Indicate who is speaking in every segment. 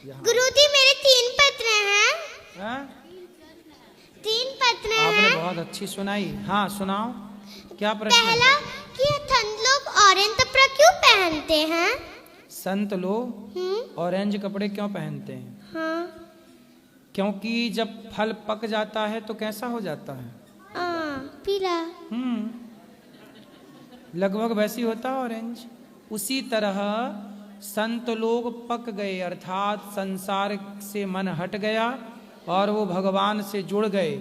Speaker 1: गुरुजी मेरे 3 पत्र हैं।
Speaker 2: हाँ?
Speaker 1: 3 पत्र हैं।
Speaker 2: आपने बहुत अच्छी सुनाई। हाँ सुनाओ, क्या प्रश्न है?
Speaker 1: पहला कि संत लोग ऑरेंज कपड़ा क्यों पहनते हैं?
Speaker 2: संत लोग ऑरेंज कपड़े क्यों पहनते हैं?
Speaker 1: हाँ।
Speaker 2: क्योंकि जब फल पक जाता है तो कैसा हो जाता है?
Speaker 1: पीला।
Speaker 2: लगभग वैसी होता है ऑरेंज। उसी तरह संत लोग पक गए, अर्थात संसार से मन हट गया और वो भगवान से जुड़ गए।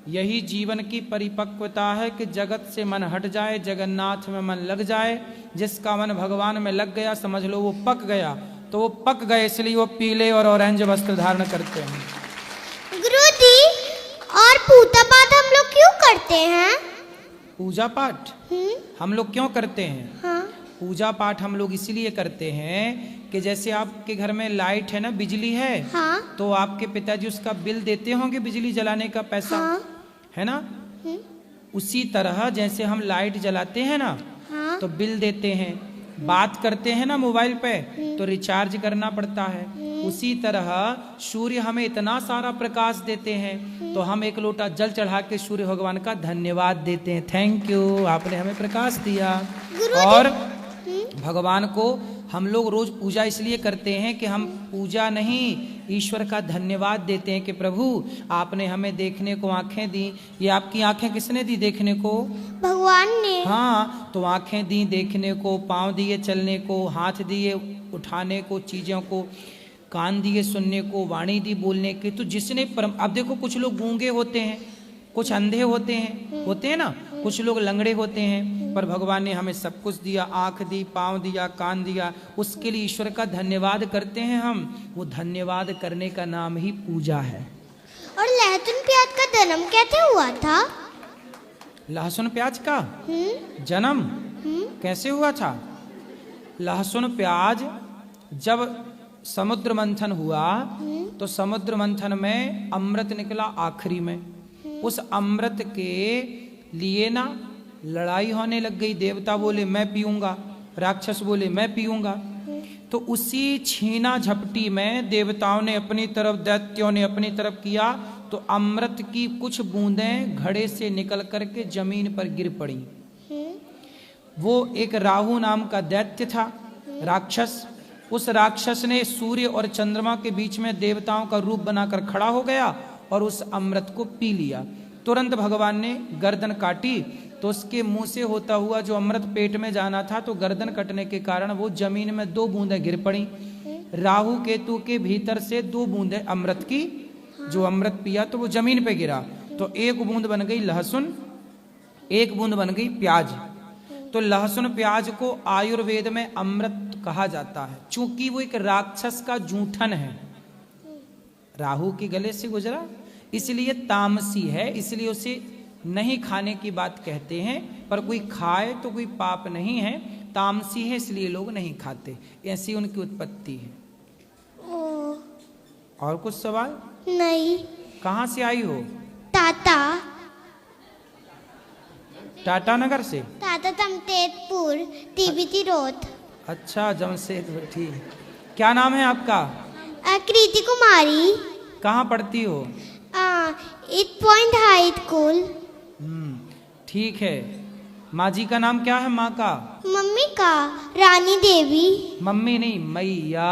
Speaker 2: यही जीवन की परिपक्वता है कि जगत से मन हट जाए, जगन्नाथ में मन लग जाए। जिसका मन भगवान में लग गया समझ लो वो पक गया। तो वो पक गए इसलिए वो पीले और ऑरेंज वस्त्र धारण करते हैं।
Speaker 1: गुरुजी और पूजा पाठ हम लोग क्यों करते हैं?
Speaker 2: पूजा पाठ हम लोग क्यों करते हैं?
Speaker 1: हाँ।
Speaker 2: पूजा पाठ हम लोग इसलिए करते हैं कि जैसे आपके घर में लाइट है ना, बिजली है।
Speaker 1: हाँ।
Speaker 2: तो आपके पिताजी उसका बिल देते होंगे, बिजली जलाने का पैसा।
Speaker 1: हाँ।
Speaker 2: है ना? उसी तरह जैसे हम लाइट जलाते हैं ना,
Speaker 1: हाँ।
Speaker 2: तो बिल देते हैं। बात करते हैं ना मोबाइल पे तो रिचार्ज करना पड़ता है। उसी तरह सूर्य हमें इतना सारा प्रकाश देते हैं तो हम एक लोटा जल चढ़ा के सूर्य भगवान का धन्यवाद देते हैं। थैंक यू, आपने हमें प्रकाश दिया। और भगवान को हम लोग रोज पूजा इसलिए करते हैं कि हम पूजा नहीं, ईश्वर का धन्यवाद देते हैं कि प्रभु आपने हमें देखने को आंखें दी। ये आपकी आंखें किसने दी देखने को?
Speaker 1: भगवान ने।
Speaker 2: हाँ, तो आंखें दी देखने को, पाँव दिए चलने को, हाथ दिए उठाने को चीजों को, कान दिए सुनने को, वाणी दी बोलने के। तो जिसने परम, अब देखो कुछ लोग गूंगे होते हैं, कुछ अंधे होते हैं ना, कुछ लोग लंगड़े होते हैं, पर भगवान ने हमें सब कुछ दिया, आंख दी, पाँव दिया, कान दिया। उसके लिए ईश्वर का धन्यवाद करते हैं हम। वो धन्यवाद करने का नाम ही पूजा है।
Speaker 1: और लहसुन प्याज का जन्म कैसे हुआ था?
Speaker 2: लहसुन प्याज का जन्म कैसे हुआ था? लहसुन प्याज जब समुद्र मंथन हुआ तो समुद्र मंथन में अमृत निकला आखिरी में। उस अमृत के लिए ना लड़ाई होने लग गई। देवता बोले मैं पीऊंगा, राक्षस बोले मैं पीऊंगा। तो उसी छीना झपटी में देवताओं ने अपनी तरफ, दैत्यों ने अपनी तरफ किया तो अमृत की कुछ बूंदें घड़े से निकल करके जमीन पर गिर पड़ी। वो एक राहु नाम का दैत्य था, राक्षस। उस राक्षस ने सूर्य और चंद्रमा के बीच में देवताओं का रूप बनाकर खड़ा हो गया और उस अमृत को पी लिया। तुरंत भगवान ने गर्दन काटी तो उसके मुंह से होता हुआ जो अमृत पेट में जाना था, तो गर्दन कटने के कारण वो जमीन में 2 बूंदें गिर पड़ी। राहु केतु के भीतर से 2 बूंदें अमृत की, जो अमृत पिया तो वो जमीन पे गिरा। तो 1 बूंद बन गई लहसुन, 1 बूंद बन गई प्याज। तो लहसुन प्याज को आयुर्वेद में अमृत कहा जाता है, चूंकि वो एक राक्षस का जूठन है, राहु के गले से गुजरा, इसलिए तामसी है, इसलिए उसे नहीं खाने की बात कहते हैं। पर कोई खाए तो कोई पाप नहीं है, तामसी है इसलिए लोग नहीं खाते। ऐसी उनकी उत्पत्ति है। और कुछ सवाल?
Speaker 1: नहीं।
Speaker 2: कहाँ से आई हो? टाटा नगर से?
Speaker 1: Tata Jamshedpur, TBT road.
Speaker 2: अच्छा, जमशेदपुर, ठीक। क्या नाम है आपका?
Speaker 1: कृति कुमारी।
Speaker 2: कहाँ पढ़ती हो?
Speaker 1: 8 पॉइंट हाई स्कूल।
Speaker 2: ठीक है। माँ जी का नाम क्या है? माँ का?
Speaker 1: मम्मी का रानी देवी।
Speaker 2: मम्मी नहीं, मैया।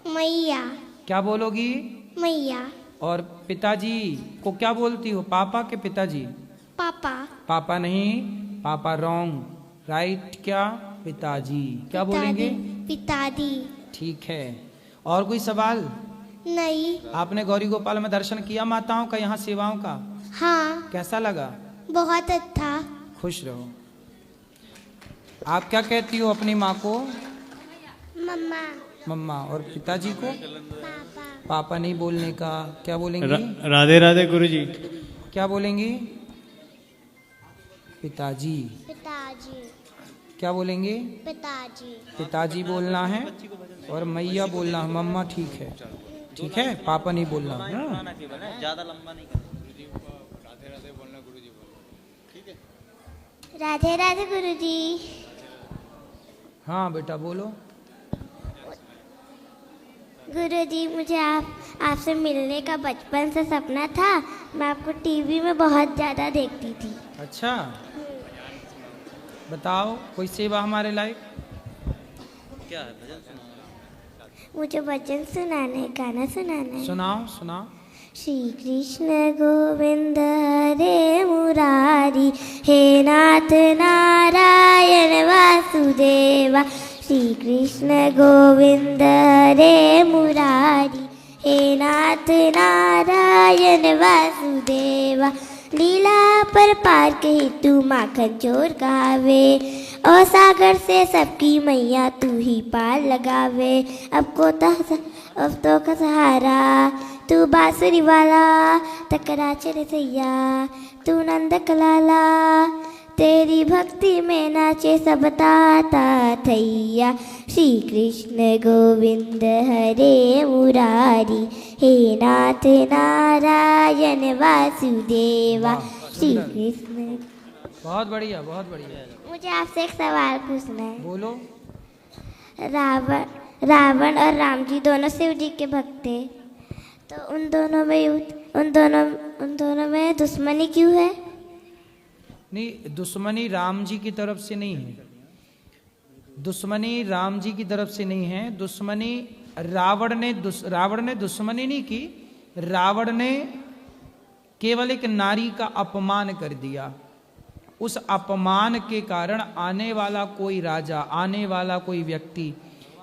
Speaker 1: मैया।
Speaker 2: क्या बोलोगी?
Speaker 1: मैया।
Speaker 2: और पिताजी को क्या बोलती हो? पापा के पिताजी?
Speaker 1: पापा।
Speaker 2: पापा नहीं, पापा रॉन्ग, राइट। क्या? पिताजी। क्या बोलेंगे?
Speaker 1: पिताजी।
Speaker 2: ठीक है। और कोई सवाल?
Speaker 1: नहीं।
Speaker 2: आपने गौरी गोपाल में दर्शन किया माताओं का, यहाँ सेवाओं का?
Speaker 1: हाँ।
Speaker 2: कैसा लगा?
Speaker 1: बहुत अच्छा।
Speaker 2: खुश रहो। आप क्या कहती हो अपनी माँ को?
Speaker 1: मम्मा।
Speaker 2: मम्मा। और पिताजी को?
Speaker 1: पापा।
Speaker 2: पापा नहीं बोलने का, क्या बोलेंगी?
Speaker 3: राधे राधे गुरुजी।
Speaker 2: क्या बोलेंगी? पिताजी।
Speaker 1: पिताजी।
Speaker 2: क्या बोलेंगे?
Speaker 1: पिताजी।
Speaker 2: पिताजी बोलना है और मैया बोलना है। मम्मा ठीक है, ठीक है, पापा नहीं बोलना।
Speaker 4: ज्यादा लंबा नहीं करना। राधे राधे बोलना गुरुजी बोलना, ठीक है?
Speaker 1: राधे राधे गुरुजी।
Speaker 2: हाँ बेटा बोलो।
Speaker 1: गुरुजी, मुझे आपसे मिलने का बचपन से सपना था। मैं आपको टीवी में बहुत ज़्यादा देखती थी।
Speaker 2: अच्छा, बताओ कोई सेवा हमारे लायक।
Speaker 4: क्या है, भजन सुनाओ।
Speaker 1: मुझे वचन सुनाना है, गाना सुनाना है।
Speaker 2: सुनाओ सुनाओ।
Speaker 1: श्री कृष्ण गोविंद हरे मुरारी, हे नाथ नारायण वासुदेवा। श्री कृष्ण गोविंद हरे मुरारी, हे नाथ नारायण वासुदेवा। लीला पर पार के तू माखन चोर गावे, और सागर से सबकी मैया तू ही पार लगावे। अब तो का सहारा तू बांसुरी वाला, तकरा चले सैया तू नंद कलाला। तेरी भक्ति में नाचे सब ताता थैया। श्री कृष्ण गोविंद हरे मुरारी, हे नाथ नारायण वासुदेवा। श्री कृष्ण।
Speaker 2: बहुत बढ़िया बहुत बढ़िया।
Speaker 1: मुझे आपसे एक सवाल पूछना है।
Speaker 2: बोलो।
Speaker 1: रावण और राम जी दोनों शिव जी के भक्त थे, तो उन दोनों में दुश्मनी क्यों है?
Speaker 2: नहीं, दुश्मनी राम जी की तरफ से नहीं है। दुश्मनी राम जी की तरफ से नहीं है। दुश्मनी रावण ने दुश्मनी नहीं की। रावण ने केवल एक नारी का अपमान कर दिया। उस अपमान के कारण आने वाला कोई राजा, आने वाला कोई व्यक्ति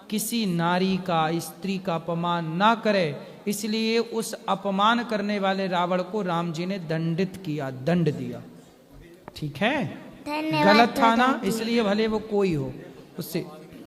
Speaker 2: किसी नारी का, स्त्री का अपमान ना करे, इसलिए उस अपमान करने वाले रावण को राम जी ने दंडित किया, दंड दिया। ठीक है,
Speaker 1: धन्यवाद।
Speaker 2: गलत था ना, इसलिए भले वो कोई हो, उससे